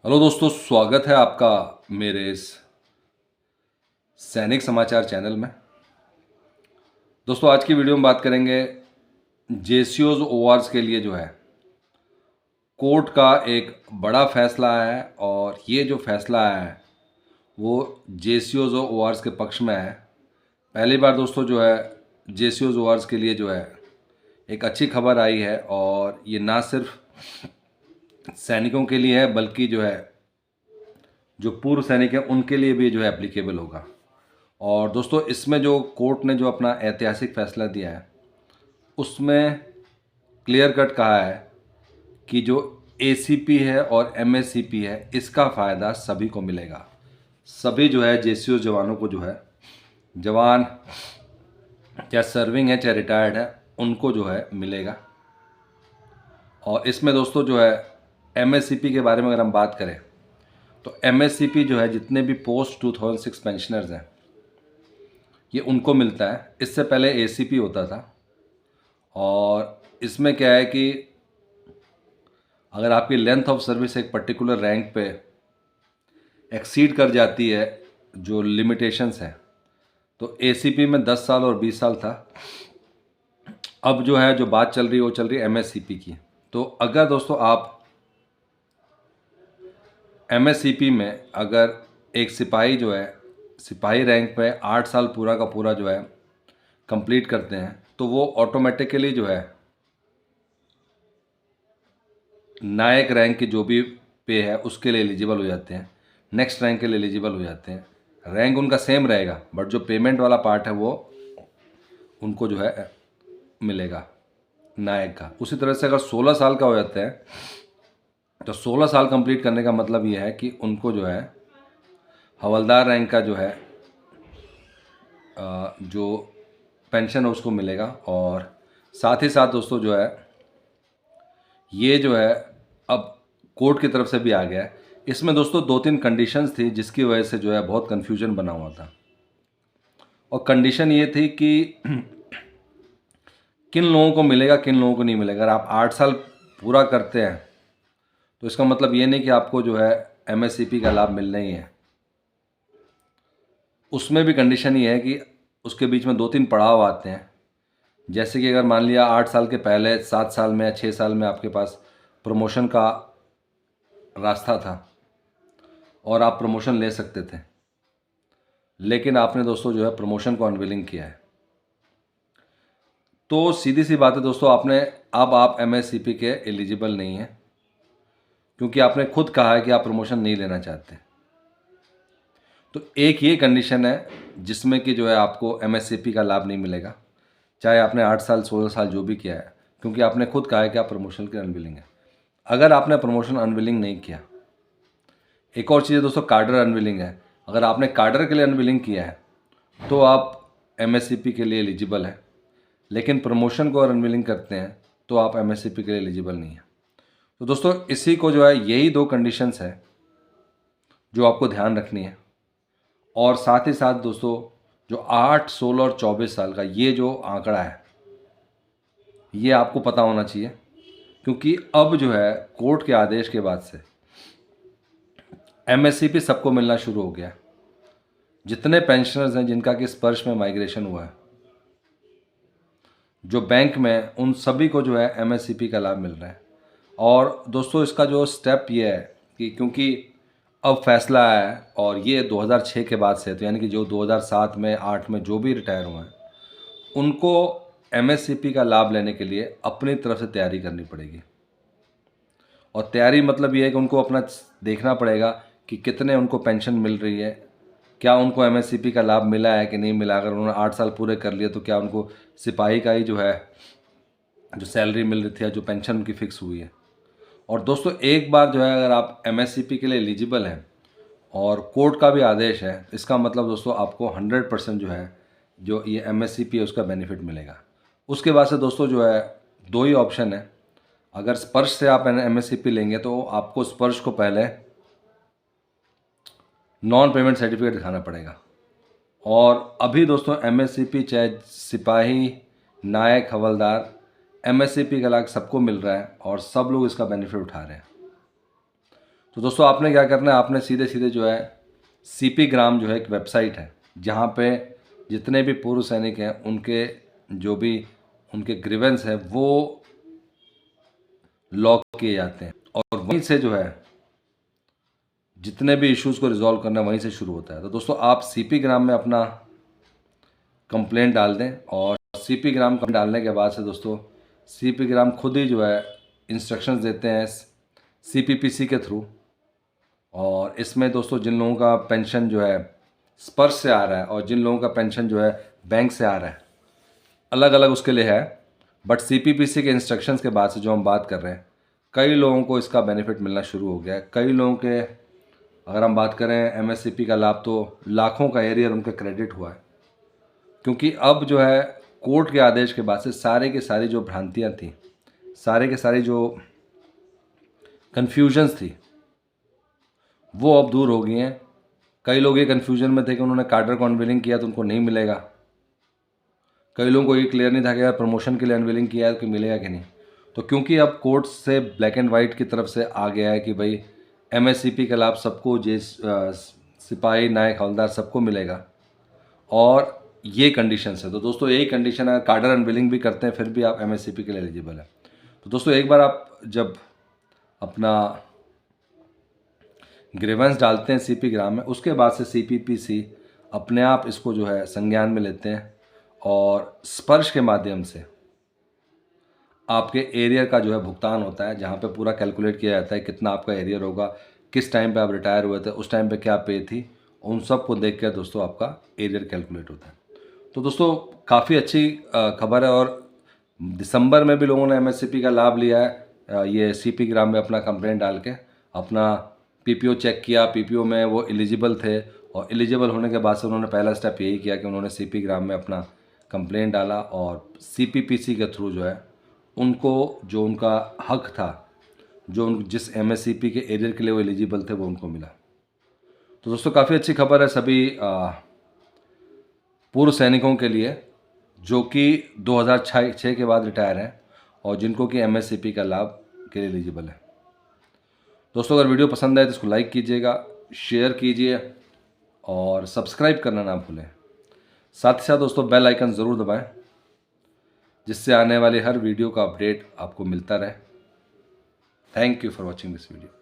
Hello दोस्तों, स्वागत है आपका मेरे इस सैनिक समाचार चैनल में। दोस्तों, आज की वीडियो में बात करेंगे जेसीओज ओआरस के लिए जो है कोर्ट का एक बड़ा फैसला आया है। और ये जो फैसला आया है वो जेसीओज और ओआरस के पक्ष में है। पहली बार दोस्तों जो है जेसीओज ओआरस के लिए जो है एक अच्छी खबर आई है। और ये ना सिर्फ सैनिकों के लिए है बल्कि जो है जो पूर्व सैनिक हैं उनके लिए भी जो है एप्लीकेबल होगा। और दोस्तों, इसमें जो कोर्ट ने जो अपना ऐतिहासिक फैसला दिया है उसमें क्लियर कट कहा है कि जो एसीपी है और एमएससीपी है इसका फ़ायदा सभी को मिलेगा। सभी जो है जेसीओ जवानों को जो है जवान चाहे सर्विंग है चाहे रिटायर्ड है उनको जो है मिलेगा। और इसमें दोस्तों जो है एमएससीपी के बारे में अगर हम बात करें तो एमएससीपी जो है जितने भी पोस्ट 2006 पेंशनर्स हैं ये उनको मिलता है। इससे पहले एसीपी होता था। और इसमें क्या है कि अगर आपकी लेंथ ऑफ सर्विस एक पर्टिकुलर रैंक पे एक्सीड कर जाती है जो लिमिटेशंस हैं तो एसीपी में 10 साल और 20 साल था। अब जो है जो बात चल रही है वो चल रही है एमएससीपी की। तो अगर दोस्तों आप एमएससीपी में अगर एक सिपाही जो है सिपाही रैंक पे 8 साल पूरा का पूरा जो है कंप्लीट करते हैं तो वो ऑटोमेटिकली जो है नायक रैंक की जो भी पे है उसके लिए एलिजिबल हो जाते हैं, नेक्स्ट रैंक के लिए एलिजिबल हो जाते हैं। रैंक उनका सेम रहेगा बट जो पेमेंट वाला पार्ट है वो उनको जो है मिलेगा नायक का। उसी तरह से अगर 16 साल का हो जाता है तो 16 साल कंप्लीट करने का मतलब ये है कि उनको जो है हवलदार रैंक का जो है जो पेंशन है उसको मिलेगा। और साथ ही साथ दोस्तों जो है ये जो है अब कोर्ट की तरफ से भी आ गया है। इसमें दोस्तों 2-3 कंडीशंस थी जिसकी वजह से जो है बहुत कन्फ्यूजन बना हुआ था। और कंडीशन ये थी कि किन लोगों को मिलेगा किन लोगों को नहीं मिलेगा। अगर आप 8 साल पूरा करते हैं तो इसका मतलब ये नहीं कि आपको जो है एमएससीपी का लाभ मिलना ही है। उसमें भी कंडीशन ये है कि उसके बीच में 2-3 पड़ाव आते हैं। जैसे कि अगर मान लिया 8 साल के पहले 7 साल में या 6 साल में आपके पास प्रमोशन का रास्ता था और आप प्रमोशन ले सकते थे, लेकिन आपने दोस्तों जो है प्रमोशन को अनविलिंग किया है, तो सीधी सी बात है दोस्तों अब आप एमएससीपी के एलिजिबल नहीं हैं क्योंकि आपने खुद कहा है कि आप प्रमोशन नहीं लेना चाहते। तो एक ये कंडीशन है जिसमें कि जो है आपको एमएससीपी का लाभ नहीं मिलेगा, चाहे आपने 8 साल 16 साल जो भी किया है, क्योंकि आपने खुद कहा है कि आप प्रमोशन के अनविलिंग हैं। अगर आपने प्रमोशन अनविलिंग नहीं किया, एक और चीज़ है दोस्तों, कार्डर अनविलिंग है। अगर आपने कार्डर के लिए अनविलिंग किया है तो आप एमएससीपी के लिए एलिजिबल है, लेकिन प्रमोशन को अगर अनविलिंग करते हैं तो आप एमएससीपी के लिए एलिजिबल नहीं है। तो दोस्तों इसी को जो है यही 2 कंडीशंस है जो आपको ध्यान रखनी है। और साथ ही साथ दोस्तों जो 8, 16 और 24 साल का ये जो आंकड़ा है ये आपको पता होना चाहिए, क्योंकि अब जो है कोर्ट के आदेश के बाद से एमएससीपी सबको मिलना शुरू हो गया है। जितने पेंशनर्स हैं जिनका कि स्पर्श में माइग्रेशन हुआ है जो बैंक में, उन सभी को जो है एमएससीपी का लाभ मिल रहा है। और दोस्तों इसका जो स्टेप ये है कि क्योंकि अब फैसला आया है और ये 2006 के बाद से, तो यानी कि जो 2007 में 8 में जो भी रिटायर हुए हैं उनको एमएससीपी का लाभ लेने के लिए अपनी तरफ से तैयारी करनी पड़ेगी। और तैयारी मतलब ये है कि उनको अपना देखना पड़ेगा कि कितने उनको पेंशन मिल रही है, क्या उनको एमएससीपी का लाभ मिला है कि नहीं मिला। अगर उन्होंने 8 साल पूरे कर लिए तो क्या उनको सिपाही का ही जो है जो सैलरी मिल रही थी या जो पेंशन उनकी फिक्स हुई है। और दोस्तों एक बार जो है अगर आप एमएससीपी के लिए एलिजिबल हैं और कोर्ट का भी आदेश है, इसका मतलब दोस्तों आपको 100% जो है जो ये एमएससीपी है उसका बेनिफिट मिलेगा। उसके बाद से दोस्तों जो है 2 ही ऑप्शन है। अगर स्पर्श से आप एमएससीपी लेंगे तो आपको स्पर्श को पहले नॉन पेमेंट सर्टिफिकेट दिखाना पड़ेगा। और अभी दोस्तों एमएससीपी चाहे सिपाही, नायक, हवलदार, एमएससीपी का लाभ सबको मिल रहा है और सब लोग इसका बेनिफिट उठा रहे हैं। तो दोस्तों आपने क्या करना है, आपने सीधे सीधे जो है CP ग्राम जो है एक वेबसाइट है जहाँ पे जितने भी पूर्व सैनिक हैं उनके जो भी उनके ग्रीवेंस है वो लॉक किए जाते हैं और वहीं से जो है जितने भी इश्यूज़ को रिजॉल्व करना वहीं से शुरू होता है। तो दोस्तों आप CP ग्राम में अपना कंप्लेंट डाल दें और CP ग्राम डालने के बाद से दोस्तों CP ग्राम खुद ही जो है इंस्ट्रक्शंस देते हैं CPPC के थ्रू। और इसमें दोस्तों जिन लोगों का पेंशन जो है स्पर्श से आ रहा है और जिन लोगों का पेंशन जो है बैंक से आ रहा है, अलग अलग उसके लिए है, बट CPPC के इंस्ट्रक्शंस के बाद से जो हम बात कर रहे हैं कई लोगों को इसका बेनिफिट मिलना शुरू हो गया है। कई लोगों के, अगर हम बात करें MSCP का लाभ, तो लाखों का एरियर उनके क्रेडिट हुआ है, क्योंकि अब जो है कोर्ट के आदेश के बाद से सारे के सारी जो भ्रांतियाँ थी, सारे के सारी जो कन्फ्यूजन्स थी वो अब दूर हो गई हैं। कई लोग ये कन्फ्यूजन में थे कि उन्होंने कार्डर को अनविलिंग किया तो उनको नहीं मिलेगा। कई लोगों को ये क्लियर नहीं था कि यार प्रमोशन के लिए अनविलिंग किया है कि मिलेगा कि नहीं। तो क्योंकि अब कोर्ट से ब्लैक एंड वाइट की तरफ से आ गया है कि भाई MSCP का लाभ सबको, सिपाही, नायक, हवलदार सबको मिलेगा और ये कंडीशंस है। तो दोस्तों यही कंडीशन है, कार्डर अनविलिंग भी करते हैं फिर भी आप MSCP के लिए एलिजिबल है। तो दोस्तों एक बार आप जब अपना ग्रीवेंस डालते हैं CP ग्राम में, उसके बाद से CPPC अपने आप इसको जो है संज्ञान में लेते हैं और स्पर्श के माध्यम से आपके एरियर का जो है भुगतान होता है, जहाँ पे पूरा कैलकुलेट किया जाता है कितना आपका एरियर होगा, किस टाइम पे आप रिटायर हुए थे, उस टाइम पे क्या पे थी, उन सब को देख कर दोस्तों आपका एरियर कैलकुलेट होता है। तो दोस्तों काफ़ी अच्छी खबर है और दिसंबर में भी लोगों ने MSCP का लाभ लिया है। ये CP ग्राम में अपना कंप्लेंट डाल के अपना PPO चेक किया, PPO में वो एलिजिबल थे और एलिजिबल होने के बाद से उन्होंने पहला स्टेप यही किया कि उन्होंने CP ग्राम में अपना कंप्लेंट डाला और CPPC के थ्रू जो है उनको जो उनका हक था, जो जिस MSCP के एरियर के लिए वो एलिजिबल थे, वो उनको मिला। तो दोस्तों काफ़ी अच्छी खबर है सभी पूर्व सैनिकों के लिए जो कि 2006 के बाद रिटायर हैं और जिनको कि MSCP का लाभ के लिए एलिजिबल है। दोस्तों अगर वीडियो पसंद आए तो इसको लाइक कीजिएगा, शेयर कीजिए और सब्सक्राइब करना ना भूलें। साथ ही साथ दोस्तों बेल आइकन ज़रूर दबाएं जिससे आने वाली हर वीडियो का अपडेट आपको मिलता रहे। Thank you for watching this video.